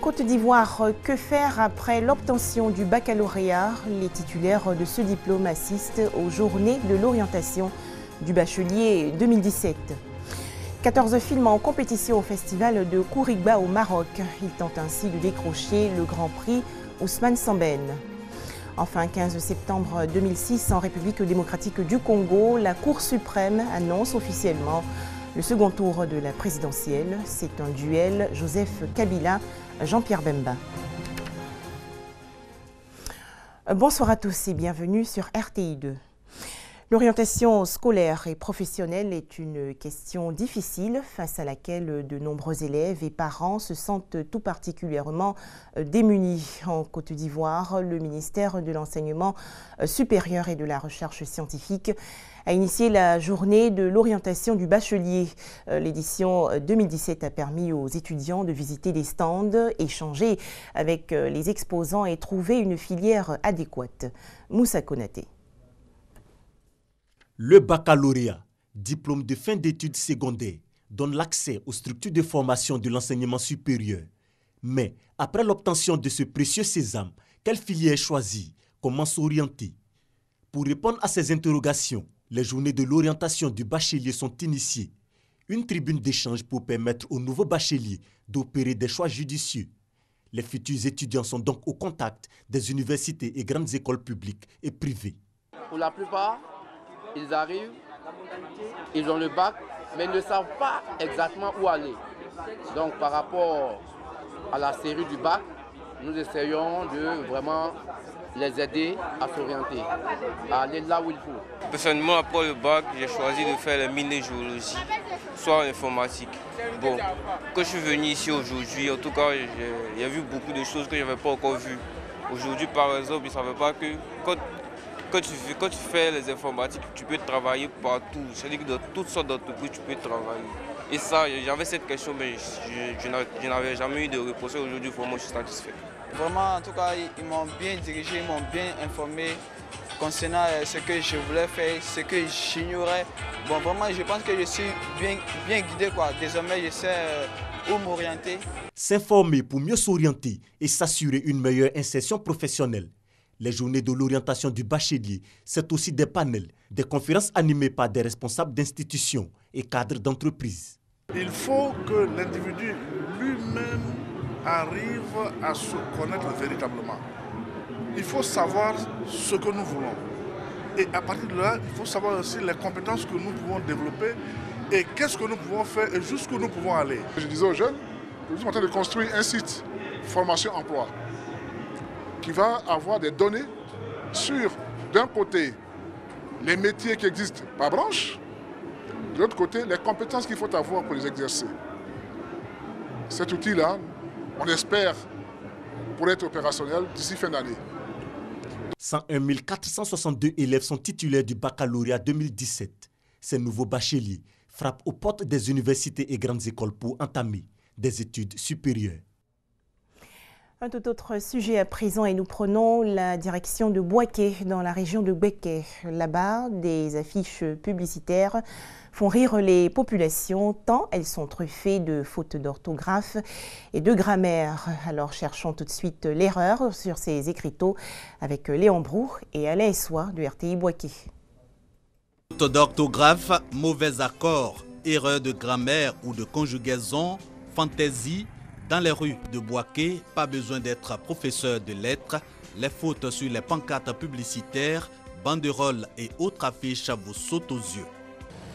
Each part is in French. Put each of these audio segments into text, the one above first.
Côte d'Ivoire, que faire après l'obtention du baccalauréat? Les titulaires de ce diplôme assistent aux journées de l'orientation du bachelier 2017. 14 films en compétition au festival de Kourigba au Maroc. Ils tentent ainsi de décrocher le Grand Prix Ousmane Sembène. Enfin, 15 septembre 2006, en République démocratique du Congo, la Cour suprême annonce officiellement le second tour de la présidentielle. C'est un duel Joseph Kabila-Jean-Pierre Bemba. Bonsoir à tous et bienvenue sur RTI 2. L'orientation scolaire et professionnelle est une question difficile face à laquelle de nombreux élèves et parents se sentent tout particulièrement démunis. En Côte d'Ivoire, le ministère de l'Enseignement supérieur et de la Recherche scientifique a initié la journée de l'orientation du bachelier. L'édition 2017 a permis aux étudiants de visiter des stands, échanger avec les exposants et trouver une filière adéquate. Moussa Konaté. Le baccalauréat, diplôme de fin d'études secondaires, donne l'accès aux structures de formation de l'enseignement supérieur. Mais après l'obtention de ce précieux sésame, quelle filière choisir? Comment s'orienter? Pour répondre à ces interrogations, les journées de l'orientation du bachelier sont initiées. Une tribune d'échange pour permettre aux nouveaux bacheliers d'opérer des choix judicieux. Les futurs étudiants sont donc au contact des universités et grandes écoles publiques et privées. Pour la plupart, ils arrivent, ils ont le bac, mais ils ne savent pas exactement où aller. Donc par rapport à la série du bac, nous essayons de vraiment les aider à s'orienter, à aller là où il faut. Personnellement, après le bac, j'ai choisi de faire la mini-géologie, soit en informatique. Bon, quand je suis venu ici aujourd'hui, en tout cas, j'ai vu beaucoup de choses que je n'avais pas encore vues. Aujourd'hui, par exemple, je ne savais pas que quand tu fais les informatiques, tu peux travailler partout. C'est-à-dire que dans toutes sortes d'entreprises, tu peux travailler. Et ça, j'avais cette question, mais je n'avais jamais eu de réponse. Aujourd'hui, vraiment, je suis satisfait. Vraiment, en tout cas, ils m'ont bien dirigé, ils m'ont bien informé concernant ce que je voulais faire, ce que j'ignorais. Bon, vraiment, je pense que je suis bien guidé, quoi. Désormais, je sais où m'orienter. S'informer pour mieux s'orienter et s'assurer une meilleure insertion professionnelle. Les journées de l'orientation du bachelier, c'est aussi des panels, des conférences animées par des responsables d'institutions et cadres d'entreprises. Il faut que l'individu lui-même arrive à se connaître véritablement. Il faut savoir ce que nous voulons. Et à partir de là, il faut savoir aussi les compétences que nous pouvons développer et qu'est-ce que nous pouvons faire et jusqu'où nous pouvons aller. Je disais aux jeunes, nous sommes en train de construire un site formation-emploi qui va avoir des données sur, d'un côté, les métiers qui existent par branche, de l'autre côté, les compétences qu'il faut avoir pour les exercer. Cet outil-là, on espère pour être opérationnel d'ici fin d'année. 101 462 élèves sont titulaires du baccalauréat 2017. Ces nouveaux bacheliers frappent aux portes des universités et grandes écoles pour entamer des études supérieures. Un tout autre sujet à présent et nous prenons la direction de Bouaké dans la région de Béké. Là-bas, des affiches publicitaires font rire les populations tant elles sont truffées de fautes d'orthographe et de grammaire. Alors cherchons tout de suite l'erreur sur ces écriteaux avec Léon Brou et Alain Essois de RTI Bouaké. Fautes d'orthographe, mauvais accords, erreurs de grammaire ou de conjugaison, fantaisie. Dans les rues de Bouaké, pas besoin d'être professeur de lettres. Les fautes sur les pancartes publicitaires, banderoles et autres affiches vous sautent aux yeux.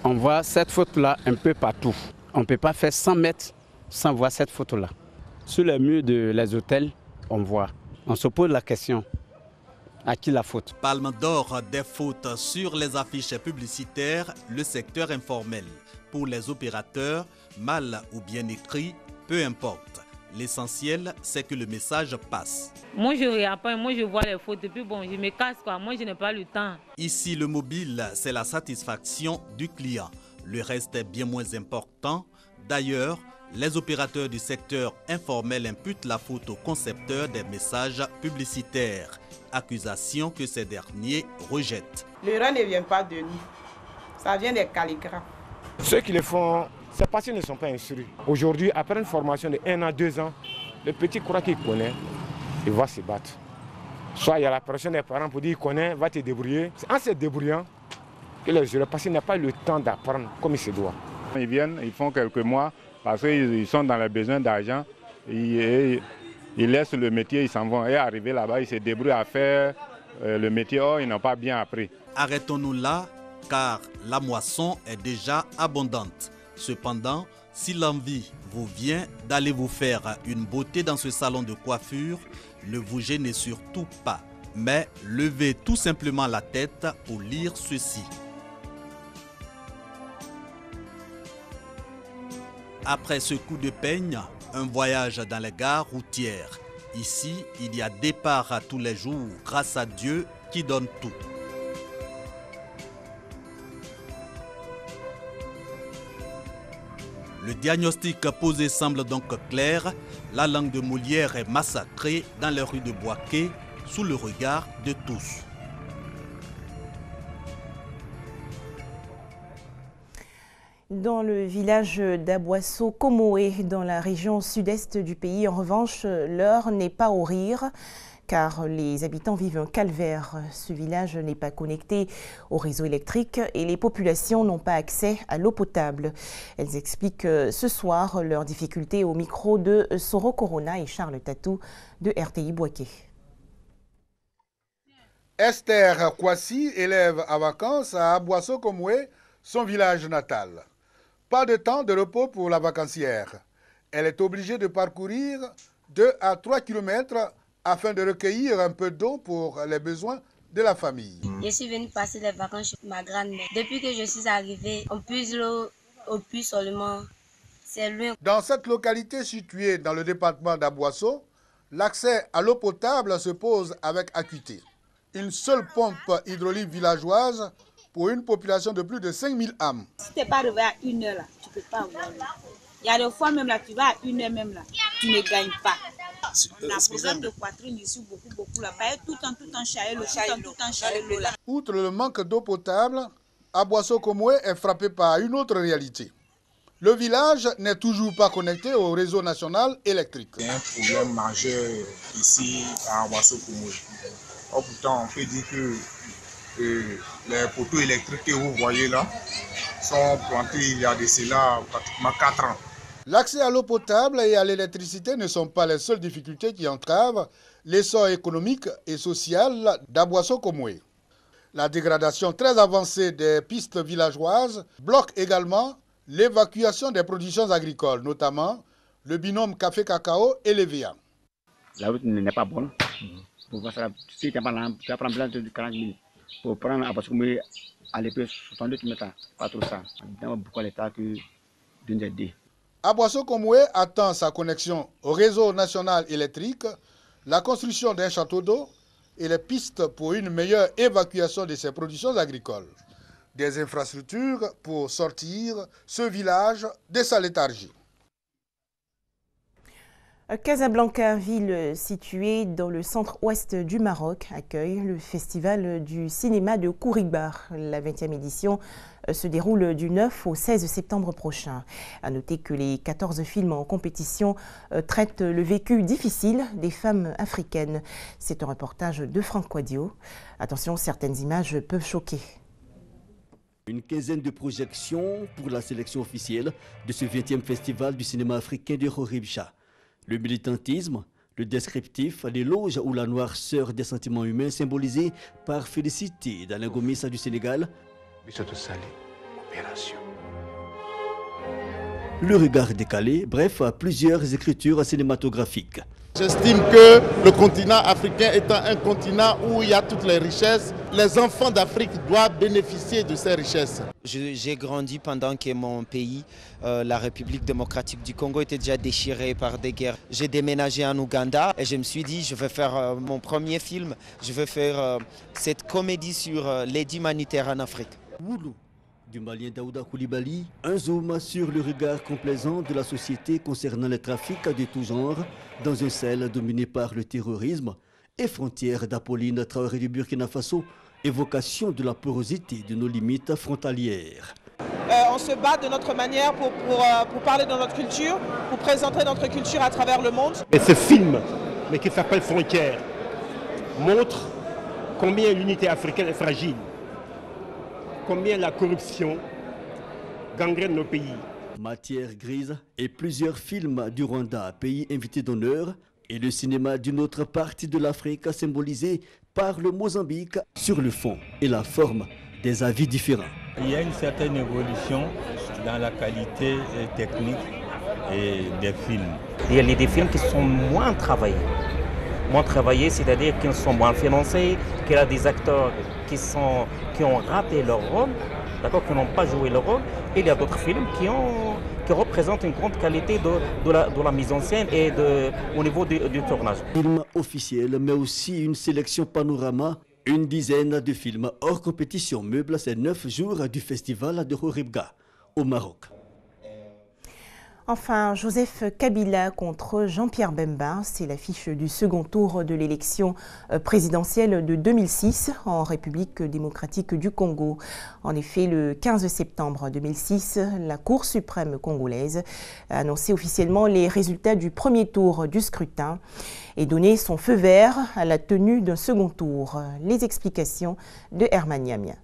On voit cette faute-là un peu partout. On ne peut pas faire 100 mètres sans voir cette faute-là. Sur les murs des hôtels, on voit. On se pose la question, à qui la faute? Palme d'or des fautes sur les affiches publicitaires, le secteur informel. Pour les opérateurs, mal ou bien écrit, peu importe. L'essentiel, c'est que le message passe. Moi, je réapprends, moi, je vois les fautes, et puis bon, je me casse, quoi. Moi, je n'ai pas le temps. Ici, le mobile, c'est la satisfaction du client. Le reste est bien moins important. D'ailleurs, les opérateurs du secteur informel imputent la faute aux concepteurs des messages publicitaires. Accusation que ces derniers rejettent. L'erreur ne vient pas de nous, ça vient des calligraphes. Ceux qui le font, c'est parce qu'ils ne sont pas instruits. Aujourd'hui, après une formation de 1 an, 2 ans, Le petit croit qu'il connaît, il va se battre. Soit il y a la pression des parents pour dire qu'il connaît, va te débrouiller. C'est en se débrouillant que les jeunes, parce qu'il n'a pas le temps d'apprendre comme il se doit. Ils viennent, ils font quelques mois parce qu'ils sont dans le besoin d'argent. Ils laissent le métier, ils s'en vont. Et arrivé là-bas, ils se débrouillent à faire le métier. Oh, ils n'ont pas bien appris. Arrêtons-nous là, car la moisson est déjà abondante. Cependant, si l'envie vous vient d'aller vous faire une beauté dans ce salon de coiffure, ne vous gênez surtout pas, mais levez tout simplement la tête pour lire ceci. Après ce coup de peigne, un voyage dans les gares routières. Ici, il y a départ à tous les jours grâce à Dieu qui donne tout. Le diagnostic posé semble donc clair. La langue de Molière est massacrée dans les rues de Bouaké sous le regard de tous. Dans le village d'Aboisseau-Comoé, dans la région sud-est du pays, en revanche, l'heure n'est pas au rire, car les habitants vivent un calvaire. Ce village n'est pas connecté au réseau électrique et les populations n'ont pas accès à l'eau potable. Elles expliquent ce soir leurs difficultés au micro de Soro Corona et Charles Tatou de RTI Bouaké. Esther Kwasi, élève à vacances à Aboisseau-Comoé, son village natal. Pas de temps de repos pour la vacancière. Elle est obligée de parcourir 2 à 3 km afin de recueillir un peu d'eau pour les besoins de la famille. Je suis venue passer les vacances chez ma grand-mère. Depuis que je suis arrivée, on puise l'eau au puits seulement. C'est loin. Dans cette localité située dans le département d'Aboisseau, l'accès à l'eau potable se pose avec acuité. Une seule pompe hydraulique villageoise pour une population de plus de 5000 âmes. Si tu n'es pas arrivé à 1 heure, là, tu ne peux pas avoir l'eau. Il y a des fois même là, tu vas à 1 heure même là, tu ne gagnes pas. La programme de poitrine ici, beaucoup là. Tout le temps charrer l'eau là. Outre le manque d'eau potable, Aboisseau-Comoé est frappé par une autre réalité. Le village n'est toujours pas connecté au réseau national électrique. C'est un problème majeur ici à Aboisseau-Comoé. Pourtant, on peut dire que les poteaux électriques que vous voyez là sont plantés il y a de cela pratiquement 4 ans. L'accès à l'eau potable et à l'électricité ne sont pas les seules difficultés qui entravent l'essor économique et social d'Aboisseau-Comoé. La dégradation très avancée des pistes villageoises bloque également l'évacuation des productions agricoles, notamment le binôme café-cacao et l'EVA. La route n'est pas bonne. Pour voir ça, si tu vas prendre plein de 40 000 pour prendre Aboisseau-Comoé à l'époque 62 km, pas trop ça. Pourquoi l'État que de nous aider. Aboisseau-Comoé attend sa connexion au réseau national électrique, la construction d'un château d'eau et les pistes pour une meilleure évacuation de ses productions agricoles. Des infrastructures pour sortir ce village de sa léthargie. Casablanca, ville située dans le centre-ouest du Maroc, accueille le festival du cinéma de Kouribar. La 20e édition se déroule du 9 au 16 septembre prochain. À noter que les 14 films en compétition traitent le vécu difficile des femmes africaines. C'est un reportage de Franck Quadio. Attention, certaines images peuvent choquer. Une quinzaine de projections pour la sélection officielle de ce 20e festival du cinéma africain de Khoribcha. Le militantisme, le descriptif, l'éloge ou la noirceur des sentiments humains symbolisés par Félicité dans l'ingomissa du Sénégal. Le regard décalé, bref, plusieurs écritures cinématographiques. J'estime que le continent africain étant un continent où il y a toutes les richesses, les enfants d'Afrique doivent bénéficier de ces richesses. J'ai grandi pendant que mon pays, la République démocratique du Congo, était déjà déchiré par des guerres. J'ai déménagé en Ouganda et je me suis dit, je vais faire mon premier film, je vais faire cette comédie sur l'aide humanitaire en Afrique. Woulou, du Malien Daouda Koulibaly, un zoom sur le regard complaisant de la société concernant les trafics de tout genre dans un ciel dominé par le terrorisme et frontières d'Apolline Traoré du Burkina Faso, évocation de la porosité de nos limites frontalières. on se bat de notre manière pour parler de notre culture, pour présenter notre culture à travers le monde. Et ce film, mais qui s'appelle Frontières, montre combien l'unité africaine est fragile, combien la corruption gangrène nos pays. Matière grise et plusieurs films du Rwanda, pays invité d'honneur, et le cinéma d'une autre partie de l'Afrique symbolisé par le Mozambique sur le fond et la forme des avis différents. Il y a une certaine évolution dans la qualité technique des films. Il y a des films qui sont moins travaillés. Moins travaillés, c'est-à-dire qu'ils sont moins financés, qu'il y a des acteurs qui ont raté leur rôle, d'accord, qui n'ont pas joué leur rôle. Et il y a d'autres films qui représentent une grande qualité de la mise en scène et au niveau du tournage. Film officiel, mais aussi une sélection panorama. Une dizaine de films hors compétition meublent ces 9 jours du festival de Horibga au Maroc. Enfin, Joseph Kabila contre Jean-Pierre Bemba, c'est l'affiche du second tour de l'élection présidentielle de 2006 en République démocratique du Congo. En effet, le 15 septembre 2006, la Cour suprême congolaise a annoncé officiellement les résultats du premier tour du scrutin et donné son feu vert à la tenue d'un second tour. Les explications de Herman Yamia.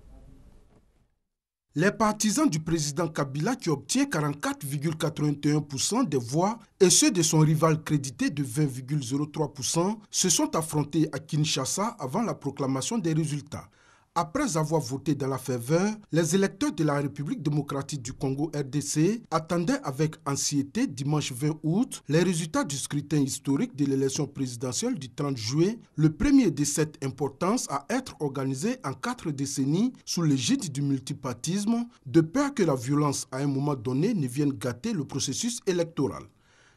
Les partisans du président Kabila qui obtient 44,81% des voix et ceux de son rival crédité de 20,03% se sont affrontés à Kinshasa avant la proclamation des résultats. Après avoir voté dans la faveur, les électeurs de la République démocratique du Congo RDC attendaient avec anxiété dimanche 20 août les résultats du scrutin historique de l'élection présidentielle du 30 juillet, le premier de cette importance à être organisé en 4 décennies sous l'égide du multipartisme, de peur que la violence à un moment donné ne vienne gâter le processus électoral.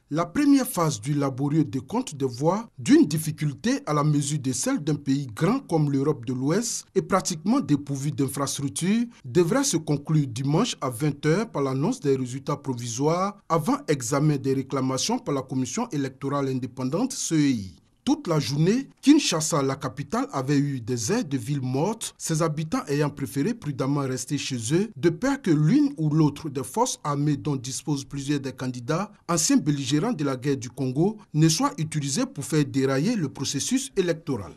La première phase du laborieux décompte des voix, d'une difficulté à la mesure de celle d'un pays grand comme l'Europe de l'Ouest et pratiquement dépourvu d'infrastructures, devrait se conclure dimanche à 20h par l'annonce des résultats provisoires avant examen des réclamations par la Commission électorale indépendante CEI. Toute la journée, Kinshasa, la capitale, avait eu des airs de ville morte, ses habitants ayant préféré prudemment rester chez eux, de peur que l'une ou l'autre des forces armées dont disposent plusieurs des candidats, anciens belligérants de la guerre du Congo, ne soit utilisée pour faire dérailler le processus électoral.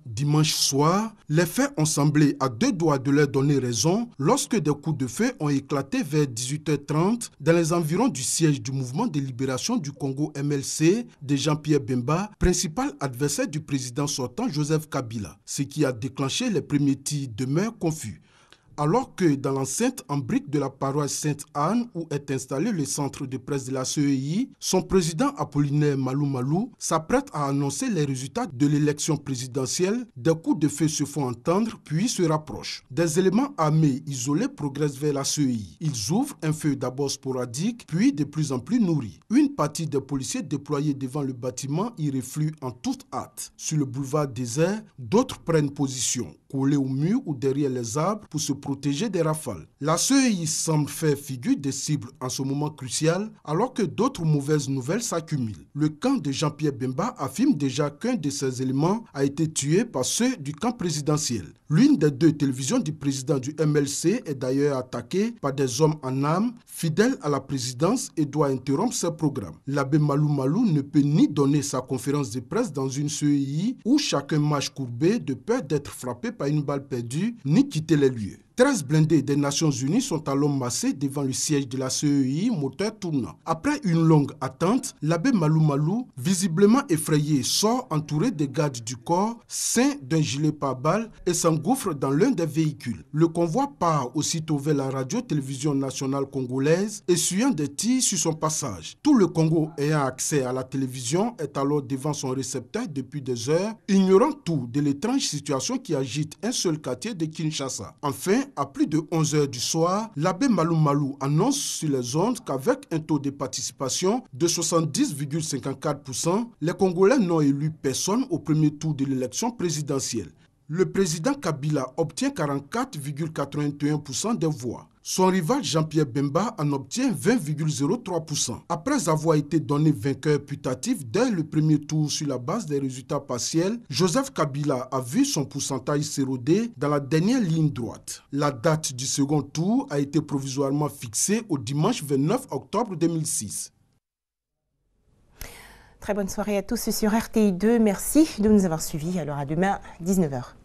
Dimanche soir, les faits ont semblé à 2 doigts de leur donner raison lorsque des coups de feu ont éclaté vers 18h30 dans les environs du siège du mouvement de libération du Congo MLC de Jean-Pierre Bemba, principal adversaire du président sortant Joseph Kabila, ce qui a déclenché les premiers tirs de main confus. Alors que dans l'enceinte en briques de la paroisse Sainte-Anne où est installé le centre de presse de la CEI, son président Apollinaire Malou Malou s'apprête à annoncer les résultats de l'élection présidentielle. Des coups de feu se font entendre puis se rapprochent. Des éléments armés isolés progressent vers la CEI. Ils ouvrent un feu d'abord sporadique puis de plus en plus nourri. Une partie des policiers déployés devant le bâtiment y refluent en toute hâte. Sur le boulevard désert, d'autres prennent position, collés au mur ou derrière les arbres pour se protéger des rafales. La CEI semble faire figure de cible en ce moment crucial, alors que d'autres mauvaises nouvelles s'accumulent. Le camp de Jean-Pierre Bemba affirme déjà qu'un de ses éléments a été tué par ceux du camp présidentiel. L'une des 2 télévisions du président du MLC est d'ailleurs attaquée par des hommes en armes, fidèles à la présidence et doit interrompre ses programmes. L'abbé Malou Malou ne peut ni donner sa conférence de presse dans une CEI où chacun marche courbé de peur d'être frappé par une balle perdue, ni quitter les lieux. 13 blindés des Nations Unies sont alors massés devant le siège de la CEI, moteur tournant. Après une longue attente, l'abbé Malou Malou, visiblement effrayé, sort entouré des gardes du corps, ceint d'un gilet pare-balles et s'engouffre dans l'un des véhicules. Le convoi part aussitôt vers la radio-télévision nationale congolaise, essuyant des tirs sur son passage. Tout le Congo ayant accès à la télévision est alors devant son récepteur depuis des heures, ignorant tout de l'étrange situation qui agite un seul quartier de Kinshasa. Enfin, à plus de 11 h du soir, l'abbé Malou Malou annonce sur les ondes qu'avec un taux de participation de 70,54%, les Congolais n'ont élu personne au premier tour de l'élection présidentielle. Le président Kabila obtient 44,81% des voix. Son rival Jean-Pierre Bemba en obtient 20,03%. Après avoir été donné vainqueur putatif dès le premier tour sur la base des résultats partiels, Joseph Kabila a vu son pourcentage s'éroder dans la dernière ligne droite. La date du second tour a été provisoirement fixée au dimanche 29 octobre 2006. Très bonne soirée à tous sur RTI2. Merci de nous avoir suivis. Alors à demain, 19h.